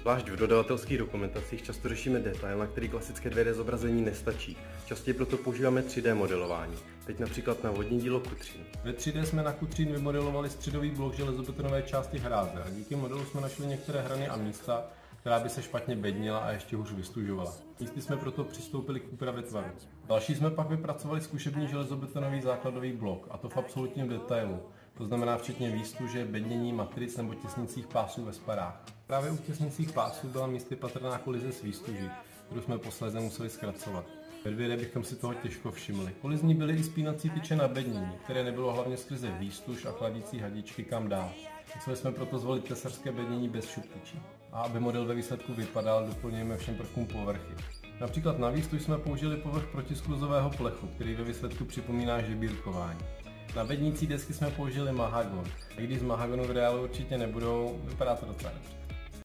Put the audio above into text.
Zvlášť v dodavatelských dokumentacích často řešíme detail, na který klasické 2D zobrazení nestačí. Častěji proto používáme 3D modelování, teď například na vodní dílo Kutřín. Ve 3D jsme na Kutřín vymodelovali středový blok železobetonové části hráze a díky modelu jsme našli některé hrany a místa, která by se špatně bednila a ještě hůř vystužovala. Místy jsme proto přistoupili k úpravě tvaru. Další jsme pak vypracovali zkušební železobetonový základový blok, a to v absolutním detailu. To znamená včetně výstuže, bednění, matric nebo těsnicích pásů ve sparách. Právě u těsnicích pásů byla místy patrná kolize s výstuží, kterou jsme posléze museli zkracovat. Ve 2D bychom si toho těžko všimli. Kolizní byly i spínací tyče na bednění, které nebylo hlavně skrze výstuž a chladící hadičky kam dál. Museli jsme proto zvolit tesařské bednění bez šuptyčí. A aby model ve výsledku vypadal, doplňujeme všem prvkům povrchy. Například na výstuž jsme použili povrch protiskluzového plechu, který ve výsledku připomíná žebírkování. Na bednící desky jsme použili mahagon. A když z mahagonu v reálu určitě nebudou, vypadá to docela dobře.